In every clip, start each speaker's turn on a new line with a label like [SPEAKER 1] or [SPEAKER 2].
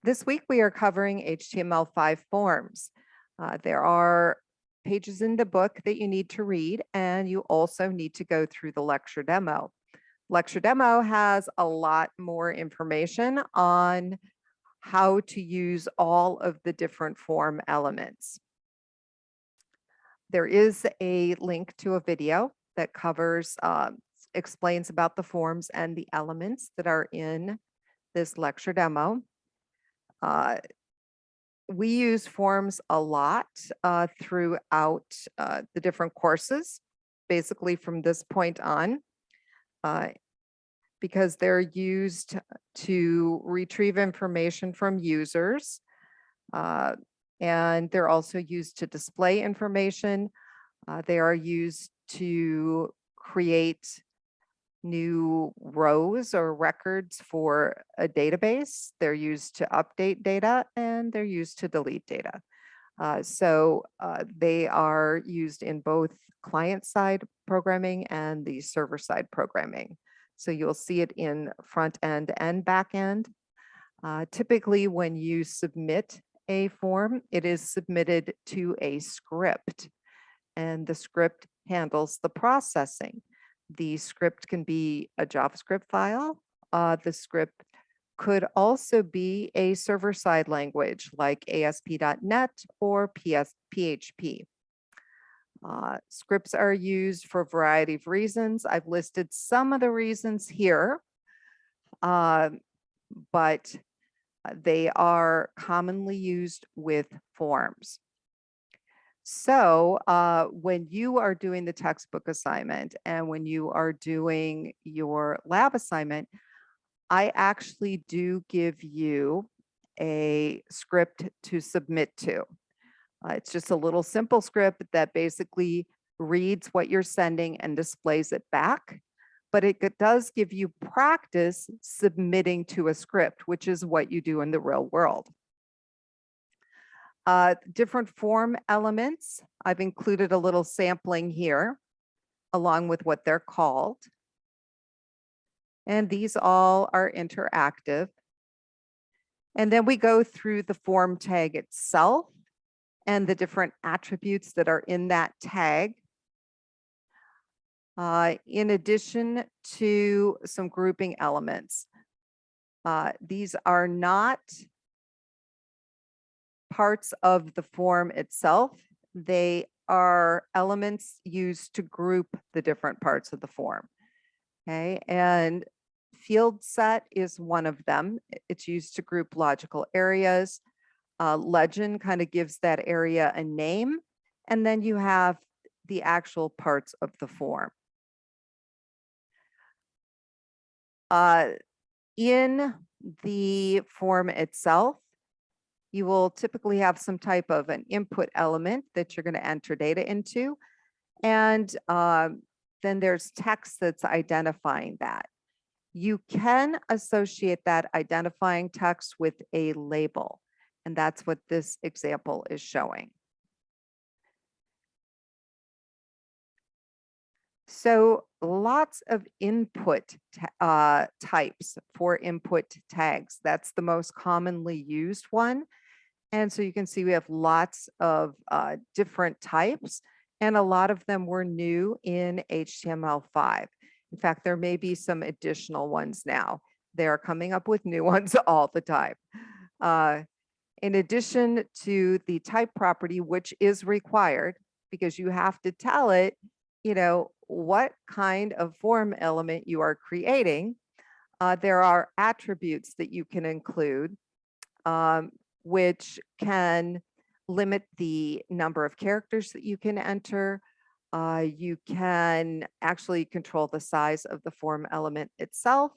[SPEAKER 1] This week we are covering HTML5 forms. There are pages in the book that you need to read, and you also need to go through the lecture demo. Lecture demo has a lot more information on how to use all of the different form elements. There is a link to a video that covers, explains about the forms and the elements that are in this lecture demo. We use forms a lot throughout the different courses, basically from this point on, because they're used to retrieve information from users, and they're also used to display information. They are used to create new rows or records for a database. They're used to update data, and they're used to delete data. They are used in both client-side programming and the server-side programming. So you'll see it in front end and back end. Typically, when you submit a form, it is submitted to a script, and the script handles the processing. The script can be a JavaScript file. The script could also be a server-side language like ASP.NET or PHP. Scripts are used for a variety of reasons. I've listed some of the reasons here, but they are commonly used with forms. So when you are doing the textbook assignment and when you are doing your lab assignment, I actually do give you a script to submit to. It's just a little simple script that basically reads what you're sending and displays it back. But it does give you practice submitting to a script, which is what you do in the real world. Different form elements. I've included a little sampling here along with what they're called. And these all are interactive. And then we go through the form tag itself and the different attributes that are in that tag. In addition to some grouping elements. These are not parts of the form itself. They are elements used to group the different parts of the form. Okay, and field set is one of them. It's used to group logical areas. Legend kind of gives that area a name, and then you have the actual parts of the form. In the form itself, you will typically have some type of an input element that you're going to enter data into. And then there's text that's identifying that. You can associate that identifying text with a label. And that's what this example is showing. So lots of input types for input tags. That's the most commonly used one. And so you can see we have lots of different types, and a lot of them were new in HTML5. In fact, there may be some additional ones now. They're coming up with new ones all the time. In addition to the type property, which is required because you have to tell it, what kind of form element you are creating, there are attributes that you can include, which can limit the number of characters that you can enter. You can actually control the size of the form element itself.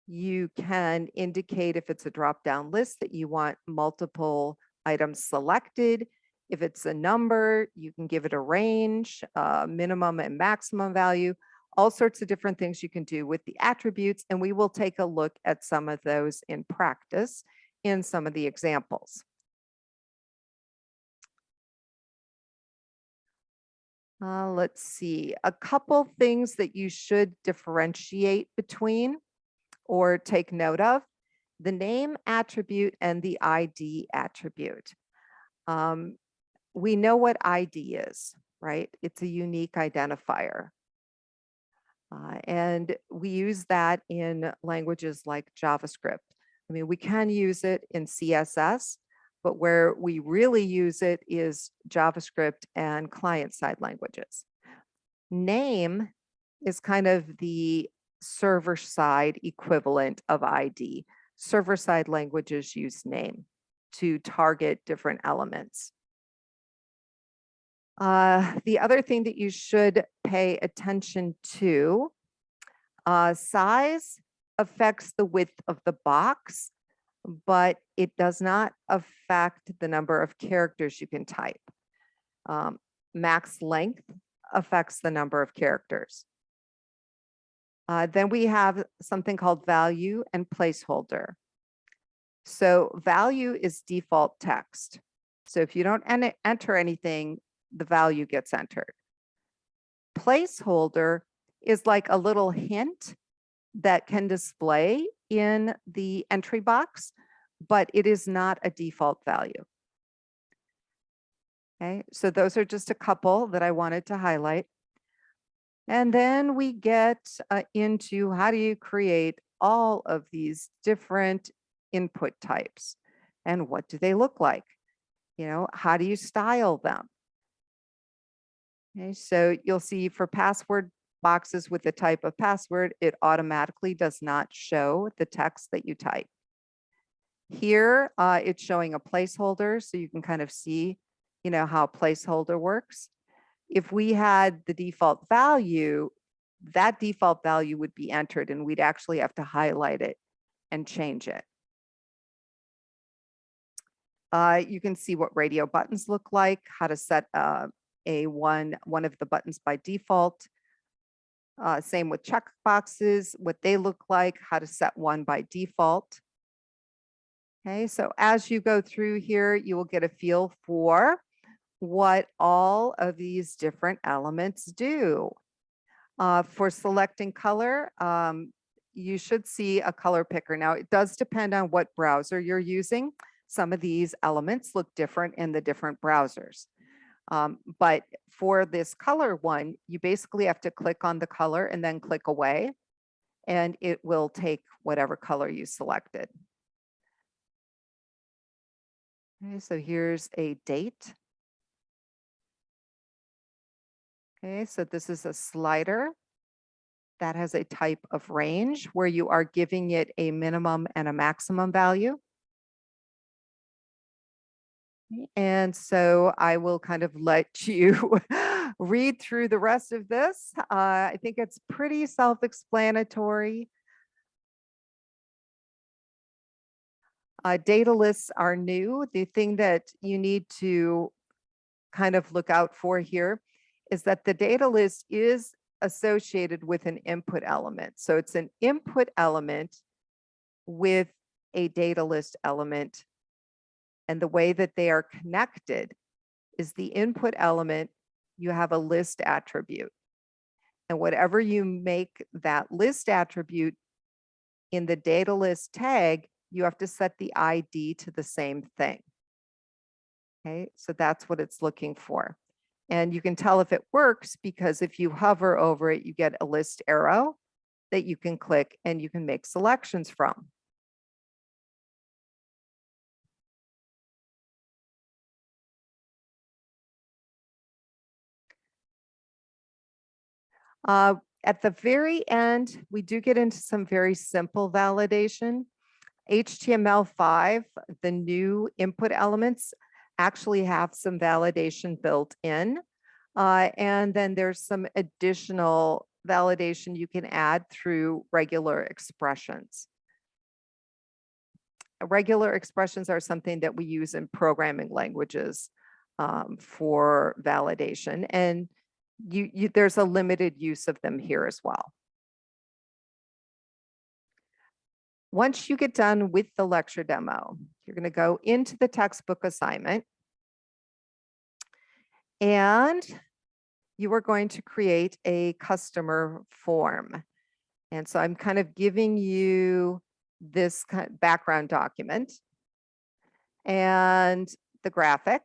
[SPEAKER 1] You can indicate if it's a drop-down list that you want multiple items selected. If it's a number, you can give it a range, minimum and maximum value, all sorts of different things you can do with the attributes. And we will take a look at some of those in practice in some of the examples. Let's see, a couple things that you should differentiate between or take note of the name attribute and the ID attribute. We know what ID is, right? It's a unique identifier. And we use that in languages like JavaScript. I mean, we can use it in CSS, but where we really use it is JavaScript and client-side languages. Name is kind of the server-side equivalent of ID. Server-side languages use name to target different elements. The other thing that you should pay attention to, size affects the width of the box, but it does not affect the number of characters you can type. Max length affects the number of characters. Then we have something called value and placeholder. So value is default text. So if you don't enter anything, the value gets entered. Placeholder is like a little hint that can display in the entry box, but it is not a default value. Okay, so those are just a couple that I wanted to highlight. And then we get into how do you create all of these different input types and what do they look like? You know, how do you style them? Okay, so you'll see for password boxes with the type of password, it automatically does not show the text that you type. Here, it's showing a placeholder, so you can kind of see, you know, how placeholder works. If we had the default value, that default value would be entered and we'd actually have to highlight it and change it. You can see what radio buttons look like, how to set one of the buttons by default. Same with check boxes, what they look like, how to set one by default. Okay, so as you go through here, you will get a feel for what all of these different elements do. For selecting color, you should see a color picker. Now, it does depend on what browser you're using. Some of these elements look different in the different browsers. But for this color one, you basically have to click on the color and then click away, and it will take whatever color you selected. Okay, so here's a date. Okay, so this is a slider that has a type of range where you are giving it a minimum and a maximum value. And so I will kind of let you read through the rest of this. I think it's pretty self-explanatory. Data lists are new. The thing that you need to kind of look out for here is that the data list is associated with an input element. So it's an input element with a data list element. And the way that they are connected is the input element, you have a list attribute. And whatever you make that list attribute in the data list tag, you have to set the ID to the same thing. Okay, so that's what it's looking for. And you can tell if it works because if you hover over it, you get a list arrow that you can click and you can make selections from. At the very end, we do get into some very simple validation. HTML5, the new input elements actually have some validation built in. And then there's some additional validation you can add through regular expressions. Regular expressions are something that we use in programming languages for validation. And there's a limited use of them here as well. Once you get done with the lecture demo, you're going to go into the textbook assignment and you are going to create a customer form. And so I'm kind of giving you this background document and the graphic.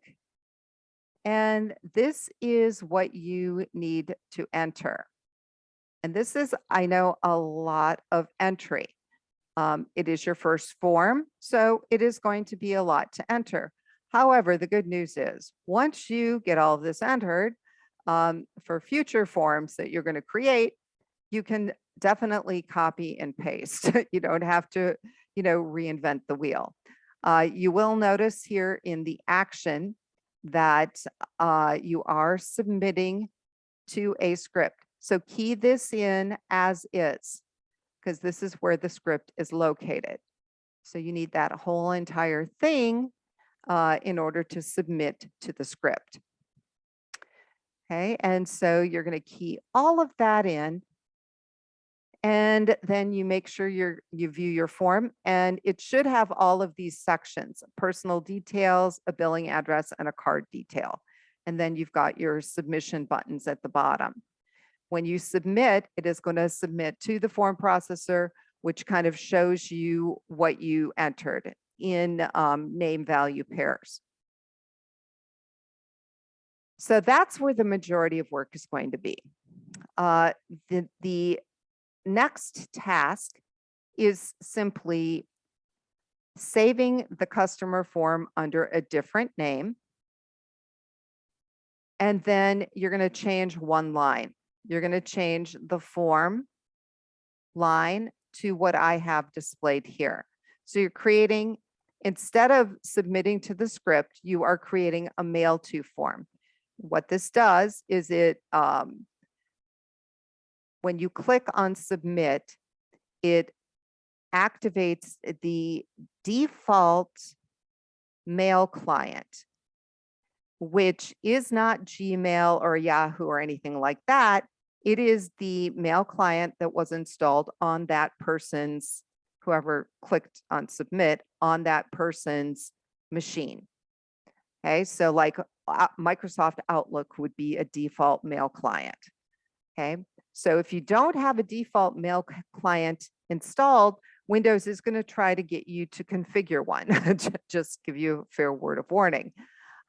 [SPEAKER 1] And this is what you need to enter. And this is, I know, a lot of entry. It is your first form, so it is going to be a lot to enter. However, the good news is once you get all of this entered, for future forms that you're going to create, you can definitely copy and paste. You don't have to, reinvent the wheel. You will notice here in the action that you are submitting to a script. So key this in as is, because this is where the script is located. So you need that whole entire thing in order to submit to the script. Okay, and so you're going to key all of that in, and then you make sure you view your form, and it should have all of these sections: personal details, a billing address, and a card detail. And then you've got your submission buttons at the bottom. When you submit, it is going to submit to the form processor, which kind of shows you what you entered in name value pairs. So that's where the majority of work is going to be. The next task is simply saving the customer form under a different name. And then you're going to change one line. You're going to change the form line to what I have displayed here. So you're creating, instead of submitting to the script, you are creating a mail to form. What this does is when you click on submit, it activates the default mail client, which is not Gmail or Yahoo or anything like that. It is the mail client that was installed on that person's, whoever clicked on submit, on that person's machine. Okay, so like Microsoft Outlook would be a default mail client. Okay, so if you don't have a default mail client installed, Windows is going to try to get you to configure one. Just give you a fair word of warning.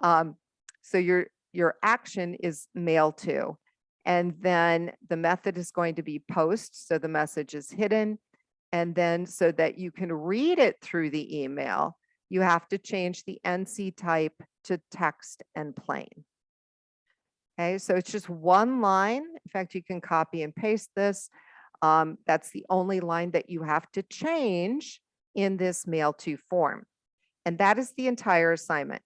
[SPEAKER 1] So your action is mail to, and then the method is going to be post. So the message is hidden. And then so that you can read it through the email, you have to change the NC type to text and plain. Okay, so it's just one line. In fact, you can copy and paste this. That's the only line that you have to change in this mail to form. And that is the entire assignment.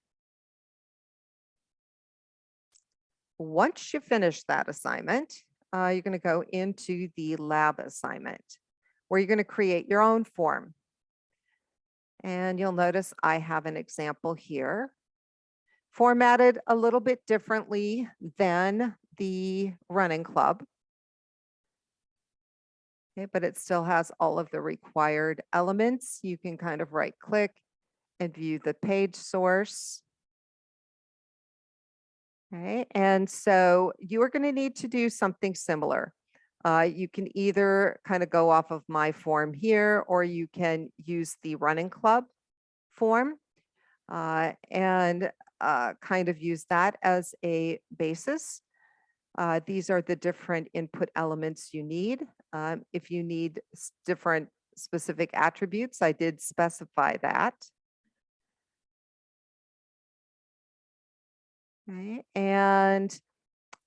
[SPEAKER 1] Once you finish that assignment, you're going to go into the lab assignment, where you're going to create your own form. And you'll notice I have an example here, formatted a little bit differently than the running club. Okay, but it still has all of the required elements. You can kind of right click and view the page source. Okay, and so you are going to need to do something similar. You can either kind of go off of my form here, or you can use the running club form and kind of use that as a basis. These are the different input elements you need. If you need different specific attributes, I did specify that. Okay. And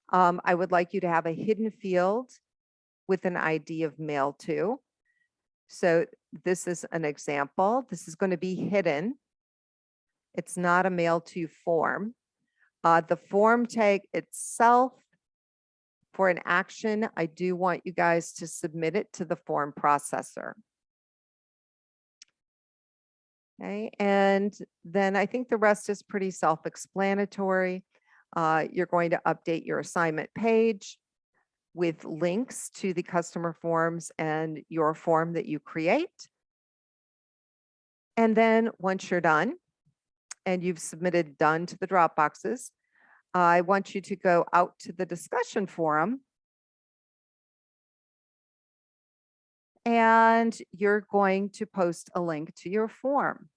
[SPEAKER 1] I would like you to have a hidden field with an ID of mail to. So this is an example. This is going to be hidden. It's not a mail to form. The form tag itself, for an action, I do want you guys to submit it to the form processor. Okay, and then I think the rest is pretty self-explanatory. You're going to update your assignment page with links to the customer forms and your form that you create. And then once you're done and you've submitted done to the drop boxes, I want you to go out to the discussion forum and you're going to post a link to your form.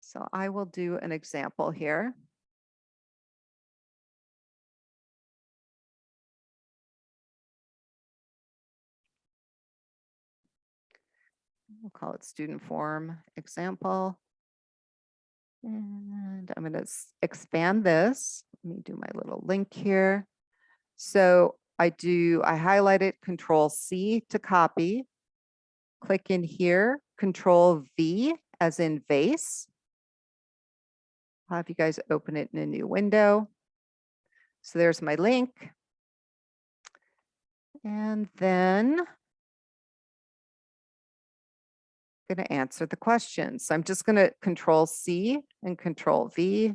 [SPEAKER 1] So I will do an example here. We'll call it student form example. And I'm going to expand this. Let me do my little link here. So I highlight it, Control C to copy. Click in here, Control V as in vase. I'll have you guys open it in a new window. So there's my link. And then I'm going to answer the questions. So I'm just going to Control C and Control V.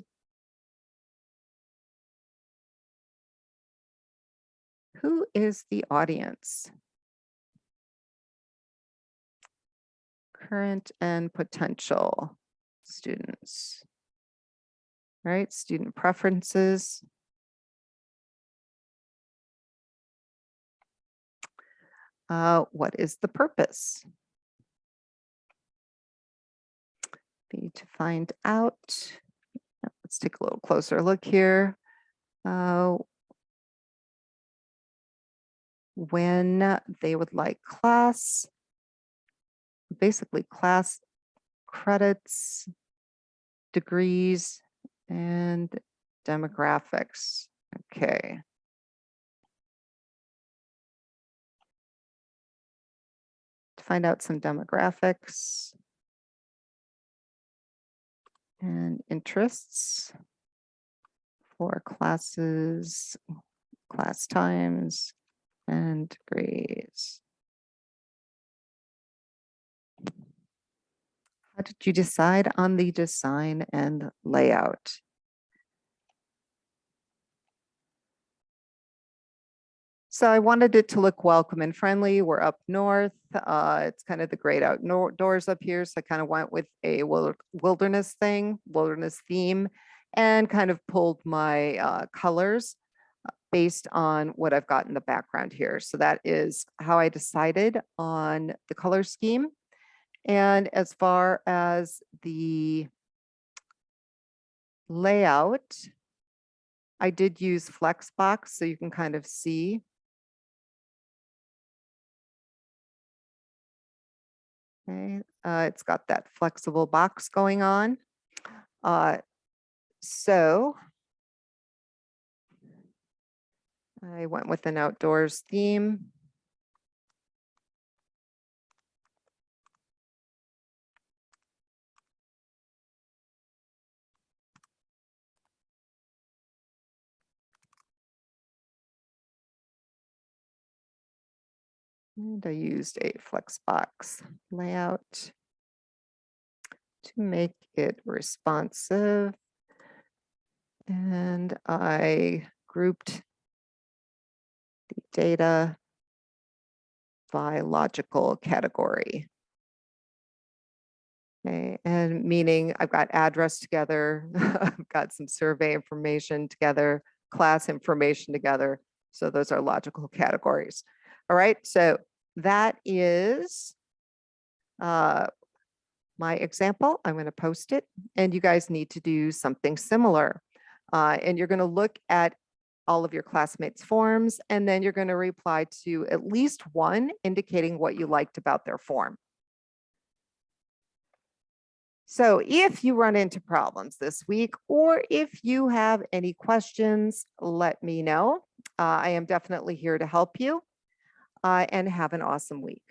[SPEAKER 1] Who is the audience? Current and potential students. All right, student preferences. What is the purpose? Be to find out. Let's take a little closer look here. When they would like class, basically class credits, degrees, and demographics. Okay. To find out some demographics and interests for classes, class times, and degrees. How did you decide on the design and layout? So I wanted it to look welcome and friendly. We're up north. It's kind of the great outdoors up here. So I kind of went with a wilderness theme, and kind of pulled my colors based on what I've got in the background here. So that is how I decided on the color scheme. And as far as the layout, I did use Flexbox so you can kind of see. Okay, it's got that flexible box going on. So I went with an outdoors theme. And I used a Flexbox layout to make it responsive. And I grouped the data by logical category. Okay, and meaning I've got address together, I've got some survey information together, class information together. So those are logical categories. All right, so that is my example. I'm going to post it, and you guys need to do something similar. And you're going to look at all of your classmates' forms, and then you're going to reply to at least one indicating what you liked about their form. So if you run into problems this week, or if you have any questions, let me know. I am definitely here to help you, and have an awesome week.